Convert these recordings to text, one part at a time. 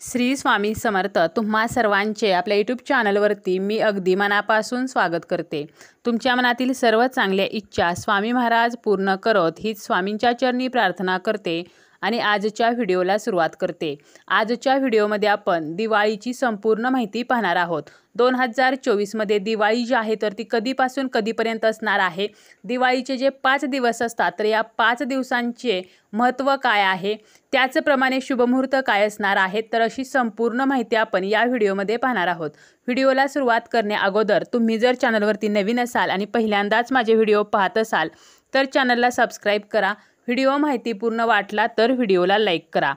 श्री स्वामी समर्थ. तुम्हा सर्वांचे आपल्या यूट्यूब चॅनलवरती मी अगदी मनापासून स्वागत करते. तुमच्या मनातील सर्व चांगल्या इच्छा स्वामी महाराज पूर्ण करत हीच स्वामींच्या चरणी प्रार्थना करते आणि आजच्या व्हिडिओला सुरुवात करते. आजच्या व्हिडिओमध्ये आपण दिवाळीची संपूर्ण माहिती पाहणार आहोत. 2024 मध्ये दिवाळी जी आहे तर ती कधीपासून कधीपर्यंत असणार आहे, दिवाळीचे जे 5 दिवस असतात तर या 5 दिवसांचे महत्त्व काय आहे, त्याचप्रमाणे शुभमुहूर्त काय असणार आहे, तर अशी संपूर्ण माहिती आपण या व्हिडिओमध्ये पाहणार आहोत. व्हिडिओला सुरुवात करण्या अगोदर तुम्ही जर चॅनलवरती नवीन असाल आणि पहिल्यांदाच माझे व्हिडिओ पाहत असाल तर चॅनलला सबस्क्राईब करा. व्हिडिओ माहितीपूर्ण वाटला तर व्हिडिओला लाईक करा.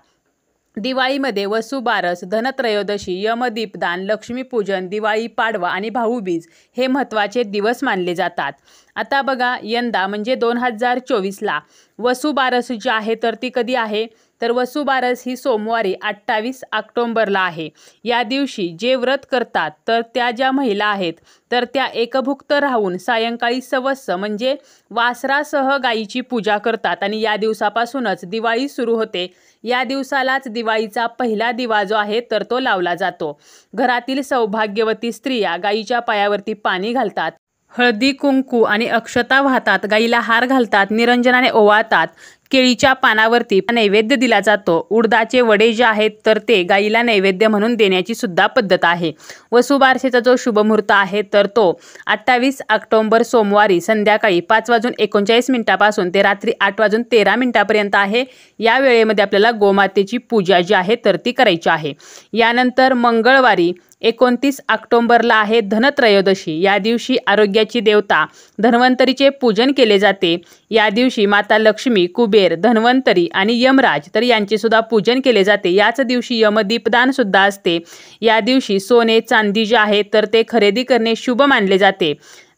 दिवाळीमध्ये वसुबारस, धनत्रयोदशी, यमदीपदान, लक्ष्मीपूजन, दिवाळी पाडवा आणि भाऊबीज हे महत्त्वाचे दिवस मानले जातात. आता बघा, यंदा म्हणजे 2024ला वसुबारस जी आहे तर ती कधी आहे, तर वसुबारस ही सोमवारी 28 ऑक्टोंबरला आहे. या दिवशी जे व्रत करतात तर त्या ज्या महिला आहेत तर त्या एकभुक्त राहून सायंकाळी सवस्स म्हणजे वासरासह गायीची पूजा करतात आणि या दिवसापासूनच दिवाळी सुरू होते. या दिवसालाच दिवाळीचा पहिला दिवा जो आहे तर तो लावला जातो. घरातील सौभाग्यवती स्त्रिया गायीच्या पायावरती पाणी घालतात, हळदी कुंकू आणि अक्षता वाहतात, गाईला हार घालतात, निरंजनाने ओवाळतात, केळीच्या पानावरती नैवेद्य दिला जातो. उडदाचे वडे जे आहेत तर ते गाईला नैवेद्य म्हणून देण्याची सुद्धा पद्धत आहे. वसुबारसेचा जो शुभमुहूर्त आहे तर तो 28 ऑक्टोंबर सोमवारी संध्याकाळी 5:39 पासून ते रात्री 8:13 आहे. या वेळेमध्ये आपल्याला गोमातेची पूजा जी आहे तर ती करायची आहे. यानंतर मंगळवारी 29 ऑक्टोंबरला आहे धनत्रयोदशी. या दिवशी आरोग्याची देवता धन्वंतरीचे पूजन केले जाते. या दिवशी माता लक्ष्मी, कुबेर, धन्वंतरी आणि यमराज तर यांचे सुद्धा पूजन केले जाते. याच दिवशी यमदीपदान सुद्धा असते. या दिवशी सोने चांदी जे आहे तर ते खरेदी करणे शुभ मानले जाते.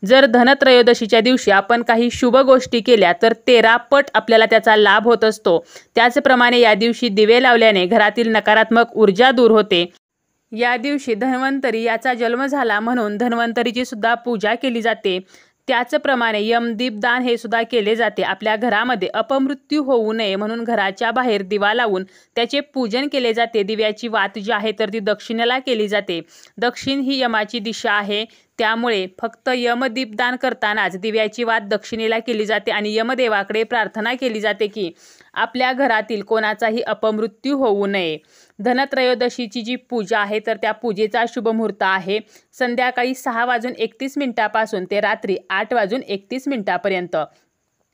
जर धनत्रयोदशीच्या दिवशी आपण काही शुभ गोष्टी केल्या तर 13 पट आपल्याला त्याचा लाभ होत असतो. त्याचप्रमाणे या दिवशी दिवे लावल्याने घरातील नकारात्मक ऊर्जा दूर होते. या दिवशी धन्वंतरी याचा जन्म झाला म्हणून धन्वंतरीची सुद्धा पूजा केली जाते. त्याचप्रमाणे यमदीपदान हे सुद्धा केले जाते. आपल्या घरामध्ये अपमृत्यू होऊ नये म्हणून घराच्या बाहेर दिवा लावून त्याचे पूजन केले जाते. दिव्याची वात जी आहे तर ती दक्षिणेला केली जाते. दक्षिण ही यमाची दिशा आहे, त्यामुळे फक्त यमदीपदान करतानाच दिव्याची वात दक्षिणेला केली जाते आणि यमदेवाकडे प्रार्थना केली जाते की आपल्या घरातील कोणाचाही अपमृत्यू होऊ नये. धनत्रयोदशीची जी पूजा आहे तर त्या पूजेचा शुभमुहूर्त आहे संध्याकाळी 6:31 पासून ते रात्री 8:31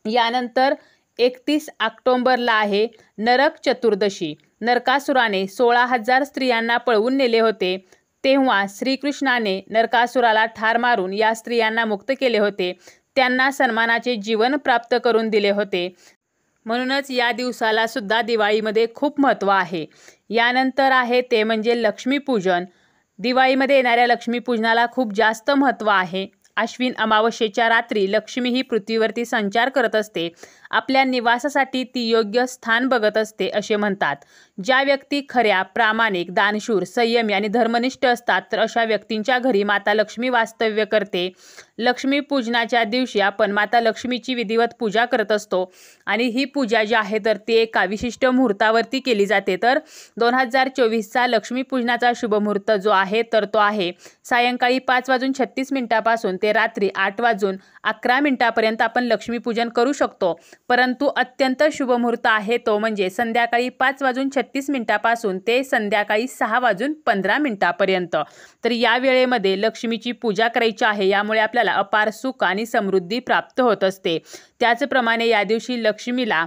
यानंतर 31 ऑक्टोंबरला आहे नरक चतुर्दशी. नरकासुराने 16,000 स्त्रियांना पळवून नेले होते. तेव्हा श्रीकृष्णाने नरकासुराला ठार मारून या स्त्रियांना मुक्त केले होते. त्यांना सन्मानाचे जीवन प्राप्त करून दिले होते. म्हणूनच या दिवसाला सुद्धा दिवाळीमध्ये खूप महत्त्व आहे. यानंतर आहे ते म्हणजे लक्ष्मीपूजन. दिवाळीमध्ये येणाऱ्या लक्ष्मीपूजनाला खूप जास्त महत्त्व आहे. आश्विन अमावस्येच्या रात्री लक्ष्मी ही पृथ्वीवरती संचार करत असते. आपल्या निवासासाठी ती योग्य स्थान बघत असते असे म्हणतात. ज्या व्यक्ती खऱ्या, प्रामाणिक, दानशूर, संयमी आणि धर्मनिष्ठ असतात तर अशा व्यक्तींच्या घरी माता लक्ष्मी वास्तव्य करते. लक्ष्मी पूजनाच्या दिवशी आपण माता लक्ष्मीची विधिवत पूजा करत असतो आणि ही पूजा जी आहे तर ती एका विशिष्ट मुहूर्तावरती केली जाते. तर 2024चा लक्ष्मीपूजनाचा शुभमुहूर्त जो आहे तर तो आहे सायंकाळी 5:36 पासून ते रात्री 8:11 आपण लक्ष्मीपूजन करू शकतो. परंतु अत्यंत शुभमुहूर्त आहे तो म्हणजे संध्याकाळी 5:36 पासून ते संध्याकाळी 6:15 तर या वेळेमध्ये लक्ष्मीची पूजा करायची आहे. यामुळे आपल्याला अपार सुख आणि समृद्धी प्राप्त होत असते. त्याचप्रमाणे या दिवशी लक्ष्मीला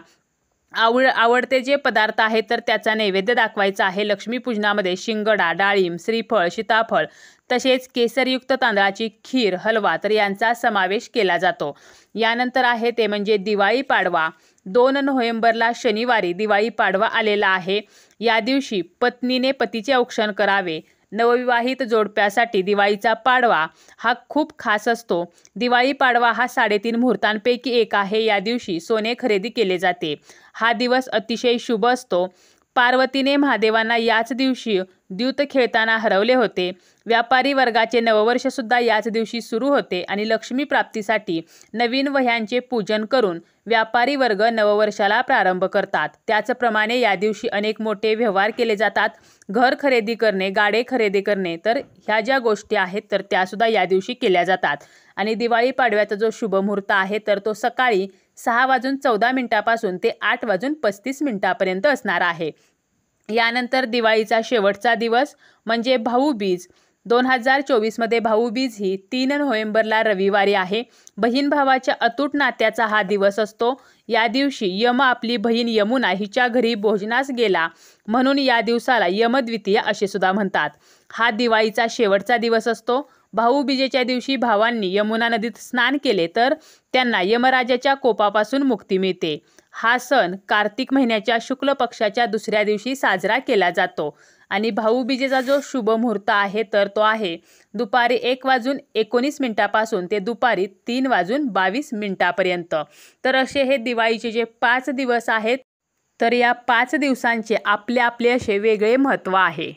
आवडते जे पदार्थ आहेत तर त्याचा नैवेद्य दाखवायचा आहे. लक्ष्मीपूजनामध्ये शिंगडा, डाळिंब, श्रीफळ, सीताफळ तसेच केसरयुक्त तांदळाची खीर, हलवा तर यांचा समावेश केला जातो. यानंतर आहे ते म्हणजे दिवाळी पाडवा. 2 नोव्हेंबरला शनिवारी दिवाळी पाडवा आलेला आहे. या दिवशी पत्नीने पतीचे औक्षण करावे. नवविवाहित जोडप्यासाठी दिवाळीचा पाडवा हा खूप खास असतो. दिवाळी पाडवा हा 3.5 मुहूर्तांपैकी एक आहे. या दिवशी सोने खरेदी केले जाते. हा दिवस अतिशय शुभ असतो. पार्वतीने महादेवांना याच दिवशी द्यूत खेळताना हरवले होते. व्यापारी वर्गाचे नववर्ष सुद्धा याच दिवशी सुरू होते आणि लक्ष्मी प्राप्तीसाठी नवीन वह्यांचे पूजन करून व्यापारी वर्ग नववर्षाला प्रारंभ करतात. त्याचप्रमाणे या दिवशी अनेक मोठे व्यवहार केले जातात. घर खरेदी करणे, गाडे खरेदी करणे, तर ह्या ज्या गोष्टी आहेत तर त्यासुद्धा या दिवशी केल्या जातात. आणि दिवाळी पाडव्याचा जो शुभ मुहूर्त आहे तर तो सकाळी 6:14 ते 8:35 असणार आहे. यानंतर दिवाळीचा शेवटचा दिवस म्हणजे भाऊबीज. 2024 मध्ये भाऊबीज ही 3 नोव्हेंबरला रविवारी आहे. बहीण भावाच्या अतूट नात्याचा हा दिवस असतो. या दिवशी यम आपली बहीण यमुना हिच्या घरी भोजनास गेला म्हणून या दिवसाला यमद्वितीय असे सुद्धा म्हणतात. हा दिवाळीचा शेवटचा दिवस असतो. भाऊबीजेच्या दिवशी भावांनी यमुना नदीत स्नान केले तर त्यांना यमराजाच्या कोपापासून मुक्ती मिळते. हा सण कार्तिक महिन्याच्या शुक्ल पक्षाच्या दुसऱ्या दिवशी साजरा केला जातो. आणि भाऊबीजेचा जो शुभ मुहूर्त आहे तर तो आहे दुपारी 1:19 ते दुपारी 3:22 तर असे हे दिवाळीचे जे 5 दिवस आहेत तर या 5 दिवसांचे आपले आपले असे वेगळे महत्त्व आहे.